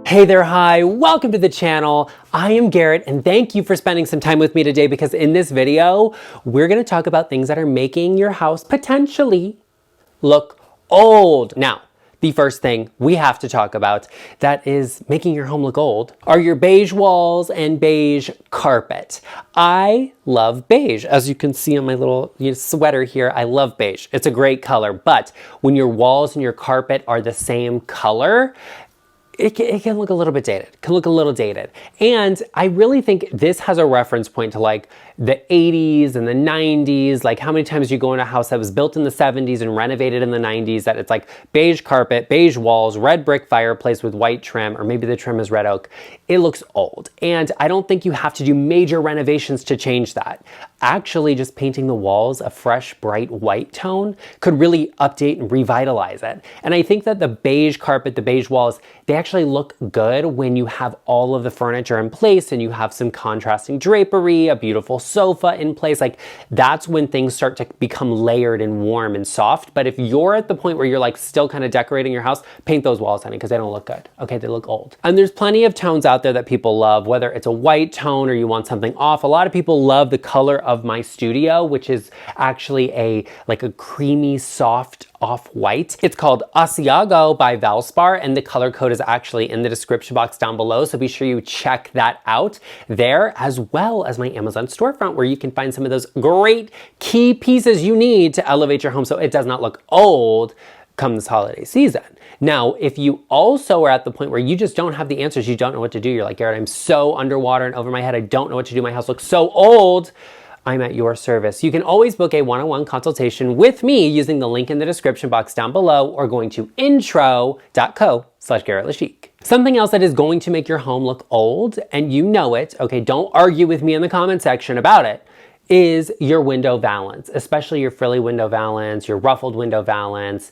Hey there, hi, welcome to the channel. I am Garrett and thank you for spending some time with me today because in this video, we're gonna talk about things that are making your house potentially look old. Now, the first thing we have to talk about that is making your home look old are your beige walls and beige carpet. I love beige. As you can see on my little sweater here, I love beige. It's a great color, but when your walls and your carpet are the same color, it can look a little bit dated. And I really think this has a reference point to like the 80s and the 90s. Like how many times you go in a house that was built in the 70s and renovated in the 90s that it's like beige carpet, beige walls, red brick fireplace with white trim, or maybe the trim is red oak. It looks old. And I don't think you have to do major renovations to change that. Actually, just painting the walls a fresh, bright white tone could really update and revitalize it. And I think that the beige carpet, the beige walls, they actually look good when you have all of the furniture in place and you have some contrasting drapery, a beautiful sofa in place. Like that's when things start to become layered and warm and soft. But if you're at the point where you're like still kind of decorating your house, paint those walls, honey, because they don't look good. Okay, they look old. And there's plenty of tones out there that people love, whether it's a white tone or you want something off. A lot of people love the color of my studio, which is actually like a creamy, soft off-white. It's called Asiago by Valspar, and the color code is actually in the description box down below, so be sure you check that out there, as well as my Amazon storefront, where you can find some of those great key pieces you need to elevate your home so it does not look old come this holiday season. Now, if you also are at the point where you just don't have the answers, you don't know what to do, you're like, Garrett, I'm so underwater and over my head, I don't know what to do, my house looks so old, I'm at your service. You can always book a one-on-one consultation with me using the link in the description box down below or going to intro.co/GarrettLeChic. Something else that is going to make your home look old, and you know it, okay, don't argue with me in the comment section about it, is your window valance, especially your frilly window valance, your ruffled window valance.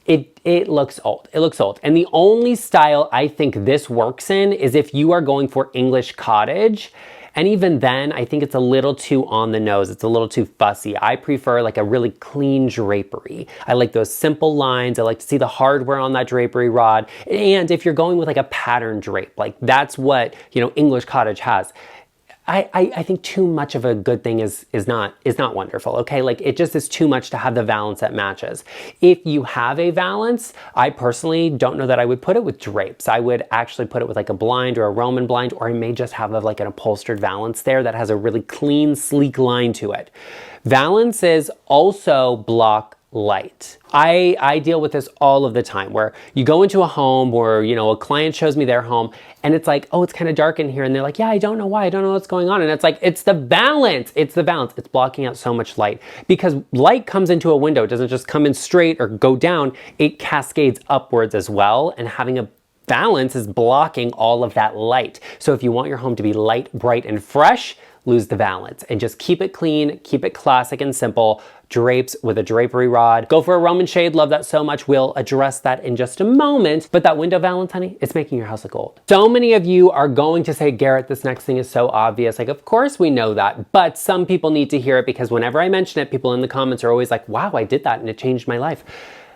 It looks old. It looks old. And the only style I think this works in is if you are going for English cottage. And even then, I think it's a little too on the nose. It's a little too fussy. I prefer like a really clean drapery. I like those simple lines. I like to see the hardware on that drapery rod. And if you're going with like a pattern drape, like that's what, English cottage has. I think too much of a good thing is not wonderful, okay? Like it just is too much to have the valance that matches. If you have a valance, I personally don't know that I would put it with drapes. I would actually put it with like a blind or a Roman blind, or I may just have like an upholstered valance there that has a really clean, sleek line to it. Valances also block light. I deal with this all of the time where you go into a home or, a client shows me their home and it's like, oh, it's kind of dark in here. And they're like, yeah, I don't know why. I don't know what's going on. And it's like, it's the balance. It's the balance. It's blocking out so much light because light comes into a window. It doesn't just come in straight or go down. It cascades upwards as well. And having a balance is blocking all of that light. So if you want your home to be light, bright, and fresh, lose the balance and just keep it clean, keep it classic and simple. Drapes with a drapery rod. Go for a Roman shade, love that so much. We'll address that in just a moment. But that window valance, honey, it's making your house look old. So many of you are going to say, Garrett, this next thing is so obvious. Like, of course we know that, but some people need to hear it because whenever I mention it, people in the comments are always like, wow, I did that and it changed my life.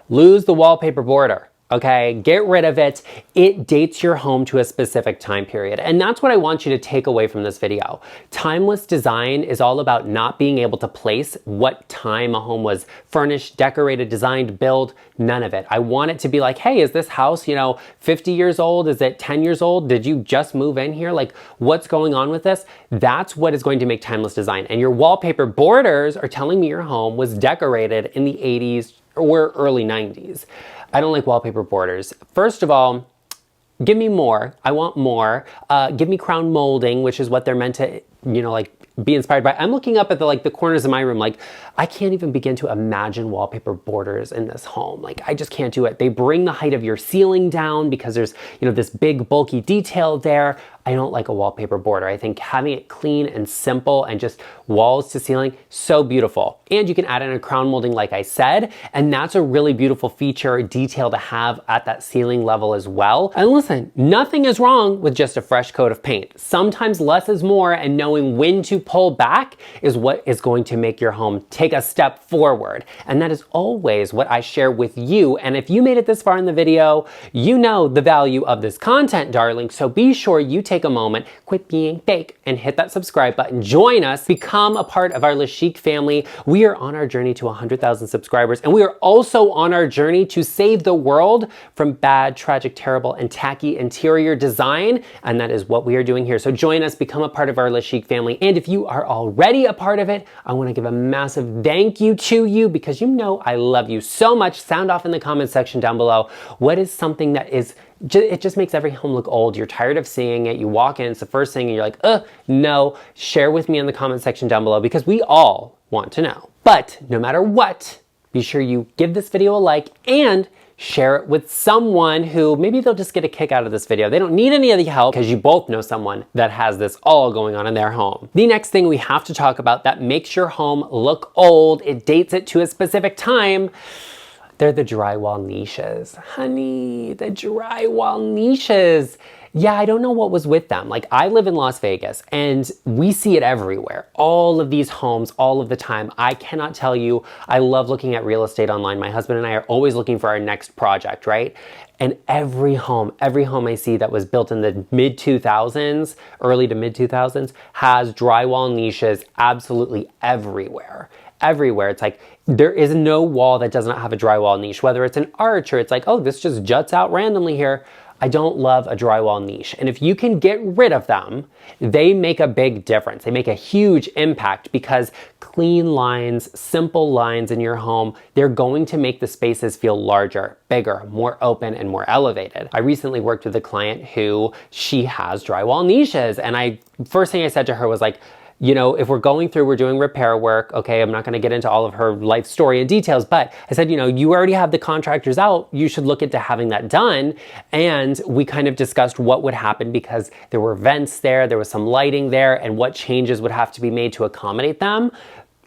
Lose the wallpaper border. Okay, get rid of it. It dates your home to a specific time period. And that's what I want you to take away from this video. Timeless design is all about not being able to place what time a home was furnished, decorated, designed, built, none of it. I want it to be like, hey, is this house, 50 years old? Is it 10 years old? Did you just move in here? Like, what's going on with this? That's what is going to make timeless design. And your wallpaper borders are telling me your home was decorated in the 80s or early 90s. I don't like wallpaper borders. First of all, give me more. I want more. Give me crown molding, which is what they're meant to, be inspired by. I'm looking up at the corners of my room. Like, I can't even begin to imagine wallpaper borders in this home. Like, I just can't do it. They bring the height of your ceiling down because there's, this big bulky detail there. I don't like a wallpaper border. I think having it clean and simple and just walls to ceiling, so beautiful. And you can add in a crown molding like I said, and that's a really beautiful feature, detail to have at that ceiling level as well. And listen, nothing is wrong with just a fresh coat of paint. Sometimes less is more, and knowing when to pull back is what is going to make your home take a step forward. And that is always what I share with you. And if you made it this far in the video, you know the value of this content, darling. So be sure you take a moment, quit being fake, and hit that subscribe button. Join us, become a part of our GarrettLeChic family. We are on our journey to 100,000 subscribers, and we are also on our journey to save the world from bad, tragic, terrible, and tacky interior design. And that is what we are doing here. So join us, become a part of our GarrettLeChic family. And if you are already a part of it, I want to give a massive thank you to you, because you know I love you so much. Sound off in the comments section down below. What is something that is it just makes every home look old? You're tired of seeing it. You walk in, it's the first thing, and you're like, no. Share with me in the comment section down below, because we all want to know. But no matter what, be sure you give this video a like and share it with someone who maybe they'll just get a kick out of this video. They don't need any of the help, because you both know someone that has this all going on in their home. The next thing we have to talk about that makes your home look old, it dates it to a specific time, they're the drywall niches. Honey, the drywall niches. Yeah, I don't know what was with them. Like, I live in Las Vegas and we see it everywhere. All of these homes, all of the time. I cannot tell you, I love looking at real estate online. My husband and I are always looking for our next project, right? And every home I see that was built in the mid 2000s, early to mid 2000s, has drywall niches absolutely everywhere. Everywhere. It's like, there is no wall that does not have a drywall niche, whether it's an arch or it's like, oh, this just juts out randomly here. I don't love a drywall niche. And if you can get rid of them, they make a big difference. They make a huge impact, because clean lines, simple lines in your home, they're going to make the spaces feel larger, bigger, more open, and more elevated. I recently worked with a client who she has drywall niches. And first thing I said to her was like, you know, if we're doing repair work, okay, I'm not gonna get into all of her life story and details, but I said, you know, you already have the contractors out, you should look into having that done. And we kind of discussed what would happen, because there were vents there was some lighting there, and what changes would have to be made to accommodate them.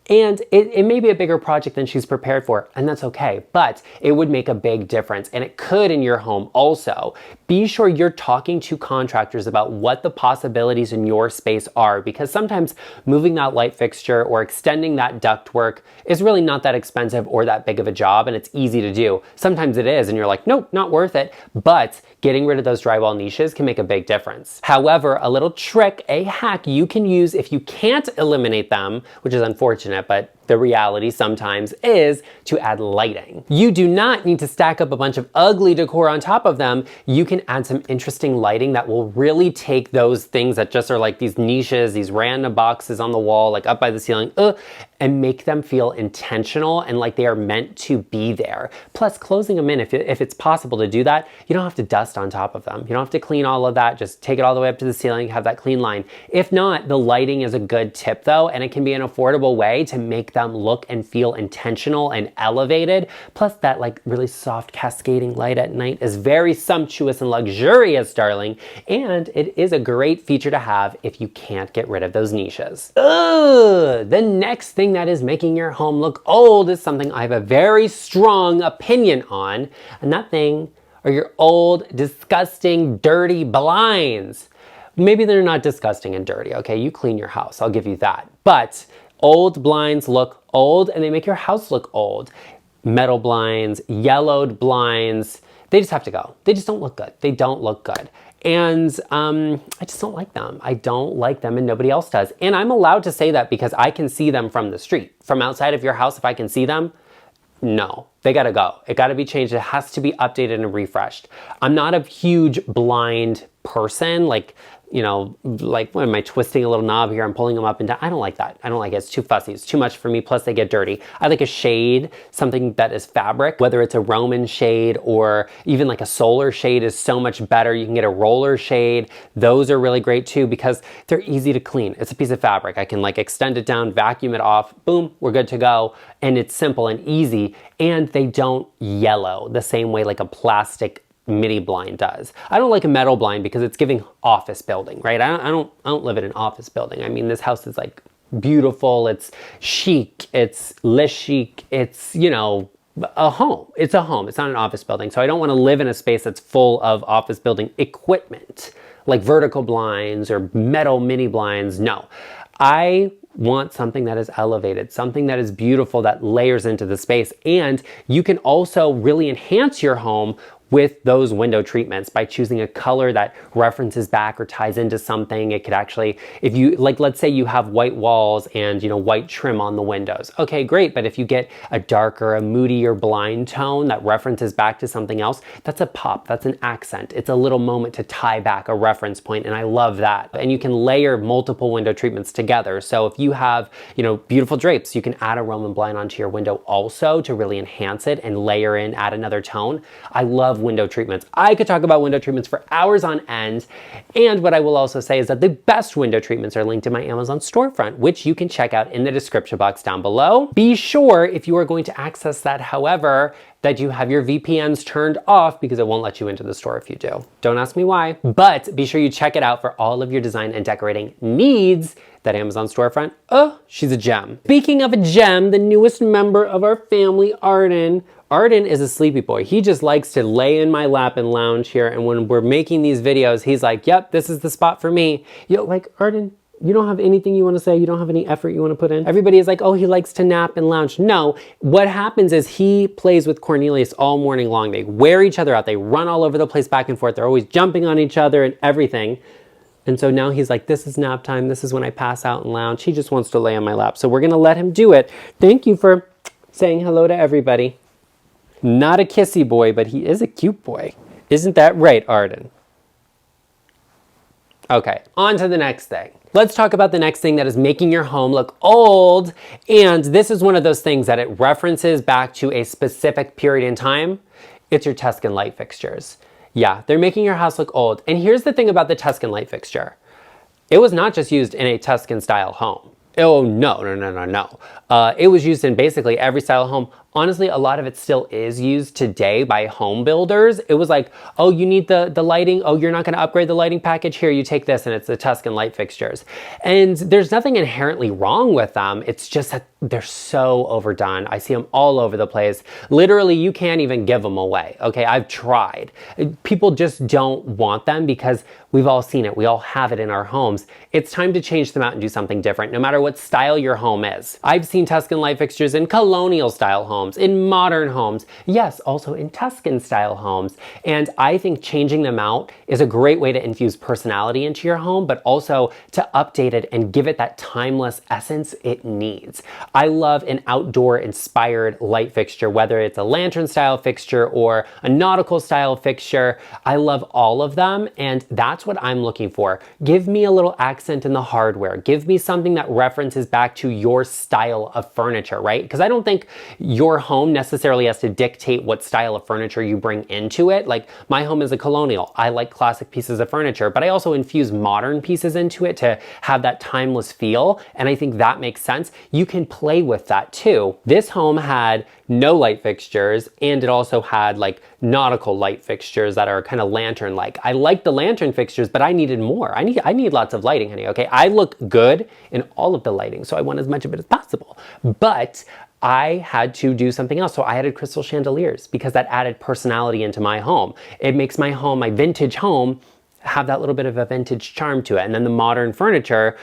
And it may be a bigger project than she's prepared for, and that's okay, but it would make a big difference, and it could in your home also. Be sure you're talking to contractors about what the possibilities in your space are, because sometimes moving that light fixture or extending that ductwork is really not that expensive or that big of a job, and it's easy to do. Sometimes it is, and you're like, nope, not worth it, but getting rid of those drywall niches can make a big difference. However, a little trick, a hack you can use if you can't eliminate them, which is unfortunate, but the reality sometimes is to add lighting. You do not need to stack up a bunch of ugly decor on top of them. You can add some interesting lighting that will really take those things that just are like these niches, these random boxes on the wall, like up by the ceiling, and make them feel intentional and like they are meant to be there. Plus, closing them in, if it's possible to do that, you don't have to dust on top of them. You don't have to clean all of that. Just take it all the way up to the ceiling, have that clean line. If not, the lighting is a good tip though, and it can be an affordable way to make them look and feel intentional and elevated. Plus, that like really soft cascading light at night is very sumptuous and luxurious, darling. And it is a great feature to have if you can't get rid of those niches. The next thing that is making your home look old is something I have a very strong opinion on, and that thing are your old, disgusting, dirty blinds. Maybe they're not disgusting and dirty, okay? You clean your house, I'll give you that. But old blinds look old and they make your house look old. Metal blinds, yellowed blinds, they just have to go. They just don't look good. They don't look good. And I just don't like them. I don't like them, and nobody else does. And I'm allowed to say that because I can see them from the street. From outside of your house, if I can see them, no, they gotta go. It gotta be changed. It has to be updated and refreshed. I'm not a huge blind person, like, you know, like when am I twisting a little knob here, I'm pulling them up and down. I don't like that. I don't like it. It's too fussy. It's too much for me. Plus they get dirty. I like a shade, something that is fabric, whether it's a Roman shade or even like a solar shade is so much better. You can get a roller shade. Those are really great too because they're easy to clean. It's a piece of fabric. I can like extend it down, vacuum it off, boom, we're good to go. And it's simple and easy, and they don't yellow the same way like a plastic mini blind does. I don't like a metal blind because it's giving office building, right? I don't live in an office building. I mean, this house is like beautiful, it's chic, it's le chic, it's, you know, a home. It's a home. It's not an office building. So I don't want to live in a space that's full of office building equipment, like vertical blinds or metal mini blinds. No, I want something that is elevated, something that is beautiful, that layers into the space. And you can also really enhance your home with those window treatments by choosing a color that references back or ties into something. It could actually, if you, like, let's say you have white walls and, you know, white trim on the windows. Okay, great. But if you get a darker, a moodier blind tone that references back to something else, that's a pop, that's an accent. It's a little moment to tie back a reference point, and I love that. And you can layer multiple window treatments together. So if you have, you know, beautiful drapes, you can add a Roman blind onto your window also to really enhance it and layer in, add another tone. I love window treatments. I could talk about window treatments for hours on end. And what I will also say is that the best window treatments are linked in my Amazon storefront, which you can check out in the description box down below. Be sure, if you are going to access that, however, that you have your VPNs turned off, because it won't let you into the store if you do. Don't ask me why, but be sure you check it out for all of your design and decorating needs. That Amazon storefront, oh, she's a gem. Speaking of a gem, the newest member of our family, Arden. Arden is a sleepy boy. He just likes to lay in my lap and lounge here. And when we're making these videos, he's like, yep, this is the spot for me. You know, like, Arden, you don't have anything you want to say. You don't have any effort you want to put in. Everybody is like, oh, he likes to nap and lounge. No, what happens is he plays with Cornelius all morning long. They wear each other out. They run all over the place back and forth. They're always jumping on each other and everything. And so now he's like, this is nap time. This is when I pass out and lounge. He just wants to lay on my lap. So we're going to let him do it. Thank you for saying hello to everybody. Not a kissy boy, but he is a cute boy. Isn't that right, Arden? Okay, on to the next thing. Let's talk about the next thing that is making your home look old. And this is one of those things that it references back to a specific period in time. It's your Tuscan light fixtures. Yeah, they're making your house look old. And here's the thing about the Tuscan light fixture. It was not just used in a Tuscan style home. Oh, no. It was used in basically every style of home. Honestly, a lot of it still is used today by home builders. It was like, oh, you need the lighting. Oh, you're not going to upgrade the lighting package. Here, you take this, and it's the Tuscan light fixtures. And there's nothing inherently wrong with them. It's just that they're so overdone. I see them all over the place. Literally, you can't even give them away. Okay, I've tried. People just don't want them because we've all seen it. We all have it in our homes. It's time to change them out and do something different, no matter what style your home is. I've seen Tuscan light fixtures in colonial style homes, in modern homes, yes, also in Tuscan style homes. And I think changing them out is a great way to infuse personality into your home, but also to update it and give it that timeless essence it needs. I love an outdoor inspired light fixture, whether it's a lantern style fixture or a nautical style fixture. I love all of them, and that's what I'm looking for. Give me a little accent in the hardware. Give me something that references back to your style of furniture, right? Because I don't think your home necessarily has to dictate what style of furniture you bring into it. Like, my home is a colonial. I like classic pieces of furniture, but I also infuse modern pieces into it to have that timeless feel, and I think that makes sense. You can play with that too. This home had no light fixtures, and it also had like nautical light fixtures that are kind of lantern-like. I like the lantern fixtures, but I needed more. I need lots of lighting, honey, okay? I look good in all of the lighting, so I want as much of it as possible. But I had to do something else. So I added crystal chandeliers because that added personality into my home. It makes my home, my vintage home, have that little bit of a vintage charm to it. And then the modern furniture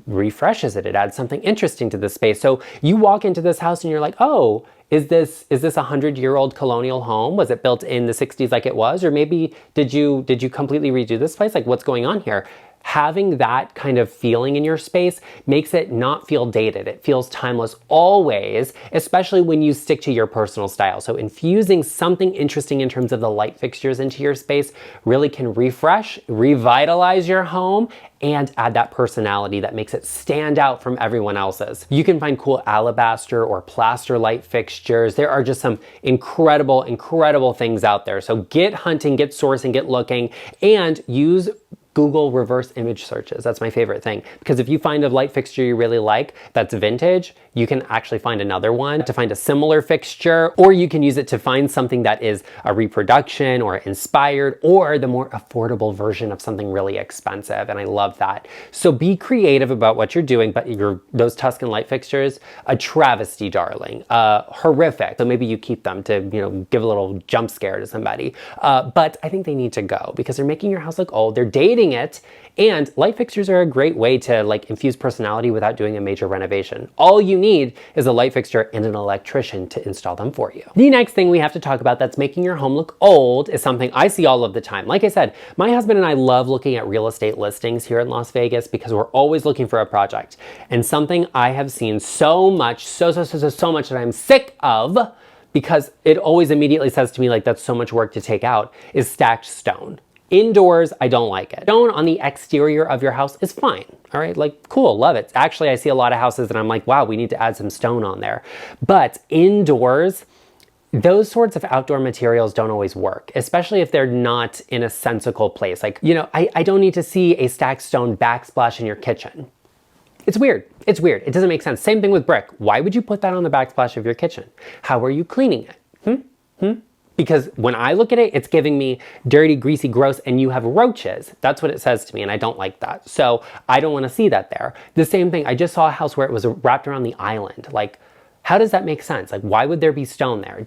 refreshes it. It adds something interesting to the space. So you walk into this house and you're like, oh, is this a 100-year-old colonial home? Was it built in the 60s like it was? Or maybe did you completely redo this place? Like, what's going on here? Having that kind of feeling in your space makes it not feel dated. It feels timeless always, especially when you stick to your personal style. So infusing something interesting in terms of the light fixtures into your space really can refresh, revitalize your home, and add that personality that makes it stand out from everyone else's. You can find cool alabaster or plaster light fixtures. There are just some incredible things out there. So get hunting, get sourcing, get looking, and use Google reverse image searches. That's my favorite thing. Because if you find a light fixture you really like that's vintage, you can actually find another one to find a similar fixture, or you can use it to find something that is a reproduction or inspired or the more affordable version of something really expensive. And I love that. So be creative about what you're doing, but those Tuscan light fixtures, a travesty, darling, horrific. So maybe you keep them to, give a little jump scare to somebody. But I think they need to go because they're making your house look old. They're dating it. And light fixtures are a great way to infuse personality without doing a major renovation. All you need is a light fixture and an electrician to install them for you. The next thing we have to talk about that's making your home look old is something I see all of the time. Like I said, my husband and I love looking at real estate listings here in Las Vegas because we're always looking for a project. And something I have seen so much, so much that I'm sick of, because it always immediately says to me that's so much work to take out, is stacked stone. Indoors, I don't like it. Stone on the exterior of your house is fine. All right, cool, love it. Actually, I see a lot of houses that I'm like, wow, we need to add some stone on there. But indoors, those sorts of outdoor materials don't always work, especially if they're not in a sensical place. I don't need to see a stacked stone backsplash in your kitchen. It's weird. It's weird. It doesn't make sense. Same thing with brick. Why would you put that on the backsplash of your kitchen? How are you cleaning it? Because when I look at it, it's giving me dirty, greasy, gross, and you have roaches. That's what it says to me, and I don't like that. So I don't want to see that there. The same thing, I just saw a house where it was wrapped around the island. How does that make sense? Why would there be stone there?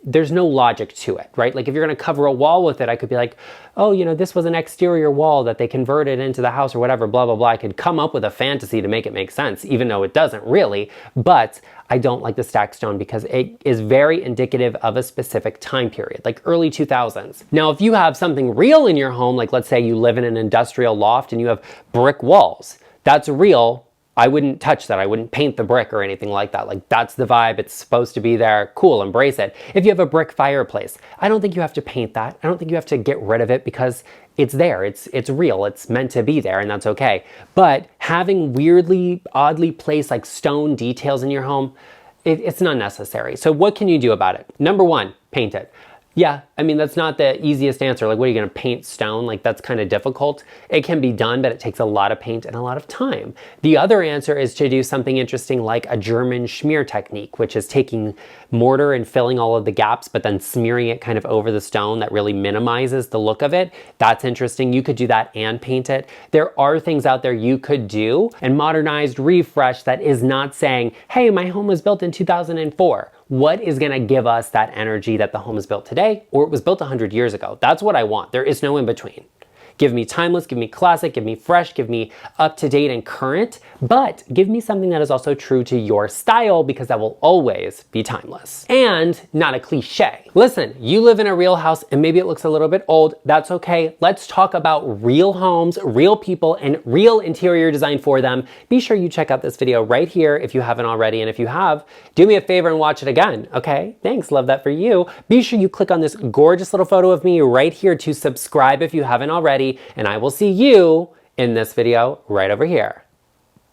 There's no logic to it, right? If you're gonna cover a wall with it, I could be like, oh, this was an exterior wall that they converted into the house or whatever, blah, blah, blah. I could come up with a fantasy to make it make sense, even though it doesn't really. But I don't like the stacked stone because it is very indicative of a specific time period, early 2000s. Now, if you have something real in your home, let's say you live in an industrial loft and you have brick walls, that's real. I wouldn't touch that. I wouldn't paint the brick or anything like that. That's the vibe. It's supposed to be there. Cool, embrace it. If you have a brick fireplace, I don't think you have to paint that. I don't think you have to get rid of it because it's there. It's real. It's meant to be there, and that's okay. But having weirdly, oddly placed stone details in your home, it's not necessary. So what can you do about it? Number one, paint it. Yeah, that's not the easiest answer. What are you gonna paint stone? That's kind of difficult. It can be done, but it takes a lot of paint and a lot of time. The other answer is to do something interesting like a German schmear technique, which is taking mortar and filling all of the gaps, but then smearing it kind of over the stone. That really minimizes the look of it. That's interesting. You could do that and paint it. There are things out there you could do and modernized refresh that is not saying, hey, my home was built in 2004. What is gonna give us that energy that the home is built today or it was built 100 years ago? That's what I want. There is no in between. Give me timeless, give me classic, give me fresh, give me up to date and current, but give me something that is also true to your style because that will always be timeless and not a cliche. Listen, you live in a real house and maybe it looks a little bit old. That's okay. Let's talk about real homes, real people, and real interior design for them. Be sure you check out this video right here if you haven't already. And if you have, do me a favor and watch it again. Okay, thanks. Love that for you. Be sure you click on this gorgeous little photo of me right here to subscribe if you haven't already. And I will see you in this video right over here.